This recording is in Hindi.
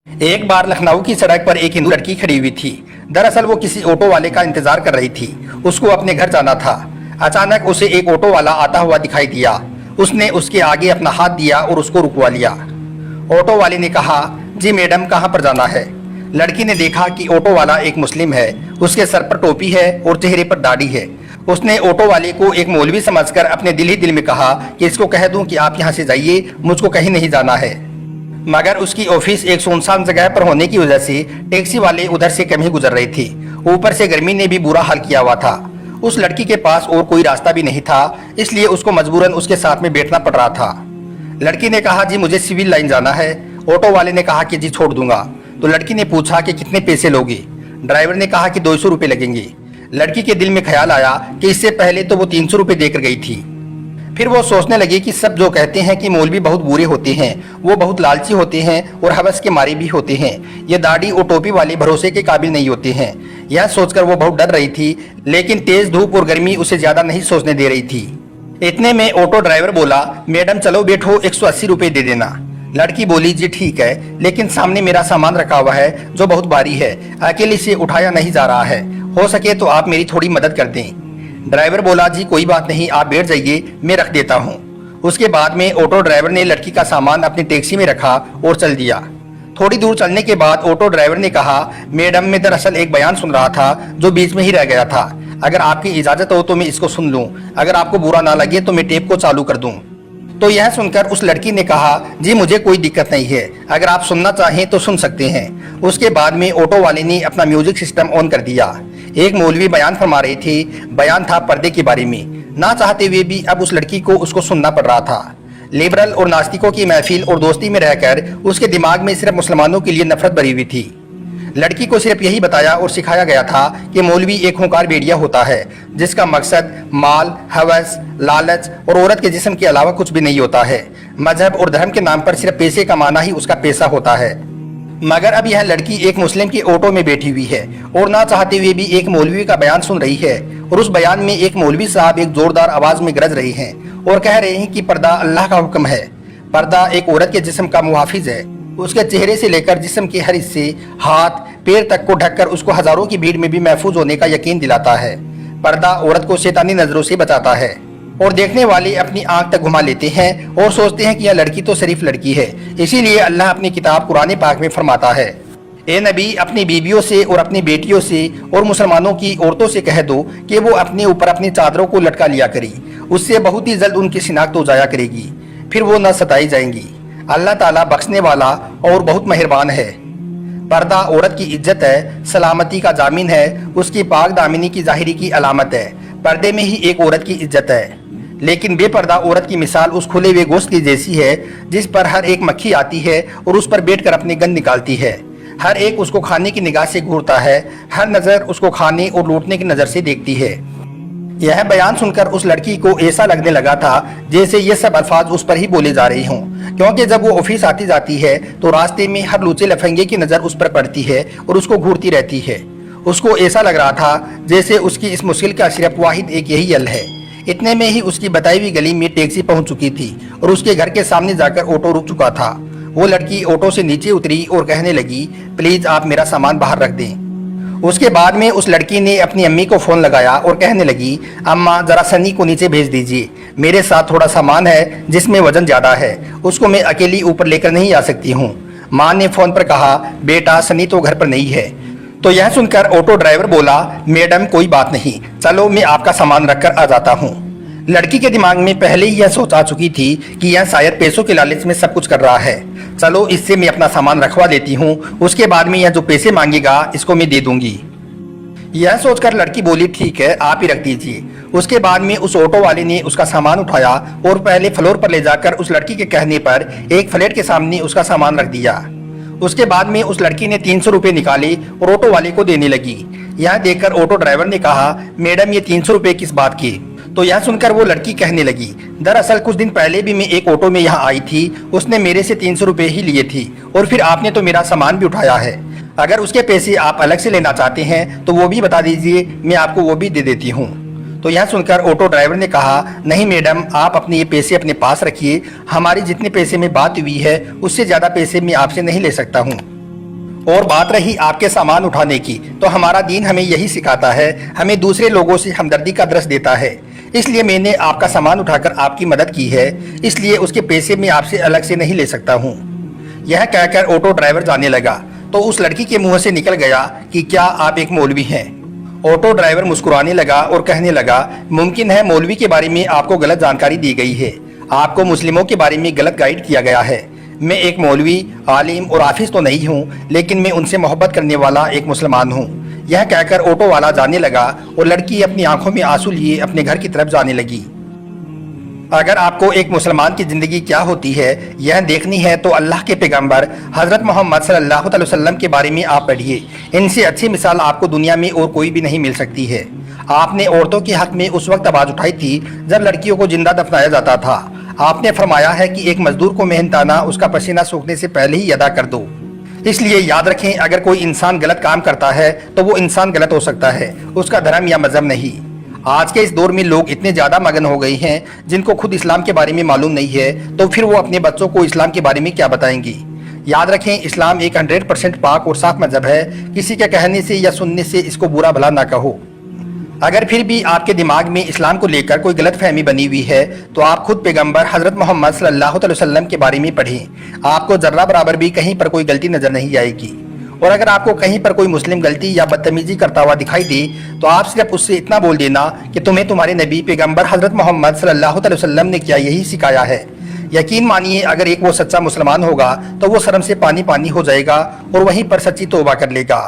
एक बार लखनऊ की सड़क पर एक हिंदू लड़की खड़ी हुई थी। दरअसल वो किसी ऑटो वाले का इंतजार कर रही थी। उसको अपने घर जाना था। अचानक उसे एक ऑटो वाला आता हुआ दिखाई दिया। उसने उसके आगे अपना हाथ दिया और उसको रुकवा लिया। ऑटो वाले ने कहा, जी मैडम, कहाँ पर जाना है? लड़की ने देखा कि ऑटो वाला एक मुस्लिम है। उसके सर पर टोपी है और चेहरे पर दाढ़ी है। उसने ऑटो वाले को एक मौलवी समझकर अपने दिल ही दिल में कहा कि इसको कह दूं कि आप यहाँ से जाइए, मुझको कहीं नहीं जाना है। मगर उसकी ऑफिस एक सुनसान जगह पर होने की वजह से टैक्सी वाले उधर से कम ही गुजर रही थी। ऊपर से गर्मी ने भी बुरा हाल किया हुआ था। उस लड़की के पास और कोई रास्ता भी नहीं था, इसलिए उसको मजबूरन उसके साथ में बैठना पड़ रहा था। लड़की ने कहा, जी मुझे सिविल लाइन जाना है। ऑटो वाले ने कहा कि जी छोड़ दूंगा। तो लड़की ने पूछा कि कितने पैसे लोगे? ड्राइवर ने कहा कि 200 रुपये लगेंगे। लड़की के दिल में ख्याल आया कि इससे पहले तो वो 300 रुपये देकर गई थी। फिर वो सोचने लगी कि सब जो कहते हैं कि मौलवी बहुत बुरे होते हैं, वो बहुत लालची होते हैं और हवस के मारे भी होते हैं। ये दाढ़ी और टोपी वाले भरोसे के काबिल नहीं होते हैं। यह सोचकर वो बहुत डर रही थी, लेकिन तेज धूप और गर्मी उसे ज्यादा नहीं सोचने दे रही थी। इतने में ऑटो ड्राइवर बोला, मैडम चलो बैठो, 180 रुपये दे देना। लड़की बोली, जी ठीक है, लेकिन सामने मेरा सामान रखा हुआ है जो बहुत भारी है, अकेले से उठाया नहीं जा रहा है। हो सके तो आप मेरी थोड़ी मदद कर दें। ड्राइवर बोला, जी कोई बात नहीं, आप बैठ जाइए, मैं रख देता हूँ। उसके बाद में ऑटो ड्राइवर ने लड़की का सामान अपनी टैक्सी में रखा और चल दिया। थोड़ी दूर चलने के बाद ऑटो ड्राइवर ने कहा, मैडम मैं दरअसल एक बयान सुन रहा था जो बीच में ही रह गया था। अगर आपकी इजाजत हो तो मैं इसको सुन लूं। अगर आपको बुरा ना लगे तो मैं टेप को चालू कर दूं। तो यह सुनकर उस लड़की ने कहा, जी मुझे कोई दिक्कत नहीं है, अगर आप सुनना चाहें तो सुन सकते हैं। उसके बाद में ऑटो वाले ने अपना म्यूजिक सिस्टम ऑन कर दिया। एक मौलवी बयान फरमा रही थी। बयान था पर्दे के बारे में। ना चाहते हुए भी अब उस लड़की को उसको सुनना पड़ रहा था। लिबरल और नास्तिकों की महफिल और दोस्ती में रहकर उसके दिमाग में सिर्फ मुसलमानों के लिए नफरत भरी हुई थी। लड़की को सिर्फ यही बताया और सिखाया गया था कि मौलवी एक खूंखार भेड़िया होता है, जिसका मकसद माल, हवस, लालच और औरत के जिस्म के अलावा कुछ भी नहीं होता है। मजहब और धर्म के नाम पर सिर्फ पैसे कमाना ही उसका पैसा होता है। मगर अब यह लड़की एक मुस्लिम की ऑटो में बैठी हुई है और ना चाहते हुए भी एक मौलवी का बयान सुन रही है। और उस बयान में एक मौलवी साहब एक जोरदार आवाज में गरज रहे हैं और कह रहे हैं कि पर्दा अल्लाह का हुक्म है। पर्दा एक औरत के जिस्म का मुहाफिज है। उसके चेहरे से लेकर जिस्म के हर हिस्से, हाथ, पैर तक को ढककर उसको हजारों की भीड़ में भी महफूज होने का यकीन दिलाता है। पर्दा औरत को शैतानी नजरों से बचाता है और देखने वाले अपनी आंख तक घुमा लेते हैं और सोचते हैं कि यह लड़की तो शरीफ लड़की है। इसीलिए अल्लाह अपनी किताब कुरान पाक में फरमाता है, ए नबी, अपनी बीवियों से और अपनी बेटियों से और मुसलमानों की औरतों से कह दो कि वो अपने ऊपर अपनी चादरों को लटका लिया करी। उससे बहुत ही जल्द उनकी शिनाख्त हो जाया करेगी, फिर वो न सताई जाएंगी। अल्लाह ताला बख्शने वाला और बहुत मेहरबान है। पर्दा औरत की इज्जत है, सलामती का जामिन है, उसकी पाक दामिनी की जाहिरी की अलामत है। पर्दे में ही एक औरत की इज्जत है। लेकिन बेपर्दा औरत की मिसाल उस खुले हुए गोश्त की जैसी है जिस पर हर एक मक्खी आती है और उस पर बैठकर अपनी गंध निकालती है। हर एक उसको खाने की निगाह से घूरता है, हर नजर उसको खाने और लूटने की नजर से देखती है। यह बयान सुनकर उस लड़की को ऐसा लगने लगा था जैसे ये सब अल्फाज उस पर ही बोले जा रहे हों, क्योंकि जब वो ऑफिस आती जाती है तो रास्ते में हर लूचे लफंगे की नजर उस पर पड़ती है और उसको घूरती रहती है। उसको ऐसा लग रहा था जैसे उसकी इस मुश्किल का सिर्फ वाहिद एक यही हल है। इतने में ही उसकी बताई हुई गली में टैक्सी पहुंच चुकी थी और उसके घर के सामने जाकर ऑटो रुक चुका था। वो लड़की ऑटो से नीचे उतरी और कहने लगी, प्लीज आप मेरा सामान बाहर रख दें। उसके बाद में उस लड़की ने अपनी अम्मी को फोन लगाया और कहने लगी, अम्मा जरा सनी को नीचे भेज दीजिए, मेरे साथ थोड़ा सामान है जिसमें वजन ज्यादा है, उसको मैं अकेली ऊपर लेकर नहीं आ सकती हूँ। माँ ने फोन पर कहा, बेटा सनी तो घर पर नहीं है। तो यह सुनकर ऑटो ड्राइवर बोला, मैडम कोई बात नहीं, चलो मैं आपका सामान रखकर आ जाता हूँ। लड़की के दिमाग में पहले ही यह सोच आ चुकी थी कि यह शायद पैसों के लालच में सब कुछ कर रहा है। चलो इससे मैं अपना सामान रखवा लेती हूँ, उसके बाद में यह जो पैसे मांगेगा इसको मैं दे दूंगी। यह सोचकर लड़की बोली, ठीक है आप ही रख दीजिए। उसके बाद में उस ऑटो वाले ने उसका सामान उठाया और पहले फ्लोर पर ले जाकर उस लड़की के कहने पर एक फ्लैट के सामने उसका सामान रख दिया। उसके बाद में उस लड़की ने 300 रुपये निकाले और ऑटो वाले को देने लगी। यह देखकर ऑटो ड्राइवर ने कहा, मैडम ये 300 रुपये किस बात की? तो यह सुनकर वो लड़की कहने लगी, दरअसल कुछ दिन पहले भी मैं एक ऑटो में यहाँ आई थी, उसने मेरे से 300 रुपये ही लिए थी और फिर आपने तो मेरा सामान भी उठाया है। अगर उसके पैसे आप अलग से लेना चाहते हैं तो वो भी बता दीजिए, मैं आपको वो भी दे देती हूँ। तो यह सुनकर ऑटो ड्राइवर ने कहा, नहीं मैडम, आप अपने ये पैसे अपने पास रखिए, हमारी जितने पैसे में बात हुई है उससे ज़्यादा पैसे मैं आपसे नहीं ले सकता हूँ। और बात रही आपके सामान उठाने की, तो हमारा दीन हमें यही सिखाता है, हमें दूसरे लोगों से हमदर्दी का दर्स देता है। इसलिए मैंने आपका सामान उठाकर आपकी मदद की है, इसलिए उसके पैसे मैं आपसे अलग से नहीं ले सकता हूँ। यह कहकर ऑटो ड्राइवर जाने लगा तो उस लड़की के मुंह से निकल गया कि क्या आप एक मौलवी हैं। ऑटो ड्राइवर मुस्कुराने लगा और कहने लगा, मुमकिन है मौलवी के बारे में आपको गलत जानकारी दी गई है, आपको मुस्लिमों के बारे में गलत गाइड किया गया है। मैं एक मौलवी, आलिम और हाफिज तो नहीं हूँ, लेकिन मैं उनसे मोहब्बत करने वाला एक मुसलमान हूँ। यह कहकर ऑटो वाला जाने लगा और लड़की अपनी आंखों में आंसू लिए अपने घर की तरफ जाने लगी। अगर आपको एक मुसलमान की ज़िंदगी क्या होती है यह देखनी है तो अल्लाह के पैगंबर हज़रत मोहम्मद सल्लल्लाहु अलैहि वसल्लम के बारे में आप पढ़िए। इनसे अच्छी मिसाल आपको दुनिया में और कोई भी नहीं मिल सकती है। आपने औरतों के हक में उस वक्त आवाज़ उठाई थी जब लड़कियों को जिंदा दफनाया जाता था। आपने फरमाया है कि एक मजदूर को मेहनताना उसका पसीना सूखने से पहले ही अदा कर दो। इसलिए याद रखें, अगर कोई इंसान गलत काम करता है तो वो इंसान गलत हो सकता है, उसका धर्म या मजहब नहीं। आज के इस दौर में लोग इतने ज़्यादा मगन हो गए हैं जिनको खुद इस्लाम के बारे में मालूम नहीं है, तो फिर वो अपने बच्चों को इस्लाम के बारे में क्या बताएंगी। याद रखें, इस्लाम एक 100% पाक और साफ मजहब है। किसी के कहने से या सुनने से इसको बुरा भला ना कहो। अगर फिर भी आपके दिमाग में इस्लाम को लेकर कोई गलत फहमी बनी हुई है तो आप खुद पैगंबर हज़रत मोहम्मद सल्लल्लाहु अलैहि वसल्लम के बारे में पढ़ें। आपको जर्रा बराबर भी कहीं पर कोई गलती नज़र नहीं आएगी। और अगर आपको कहीं पर कोई मुस्लिम गलती या बदतमीजी करता हुआ दिखाई दे तो आप सिर्फ उससे इतना बोल देना कि तुम्हें तुम्हारे नबी पैगंबर हज़रत मोहम्मद सल्लल्लाहु अलैहि वसल्लम ने क्या यही सिखाया है। यकीन मानिए, अगर एक वो सच्चा मुसलमान होगा तो वो शर्म से पानी पानी हो जाएगा और वहीं पर सच्ची तौबा कर लेगा।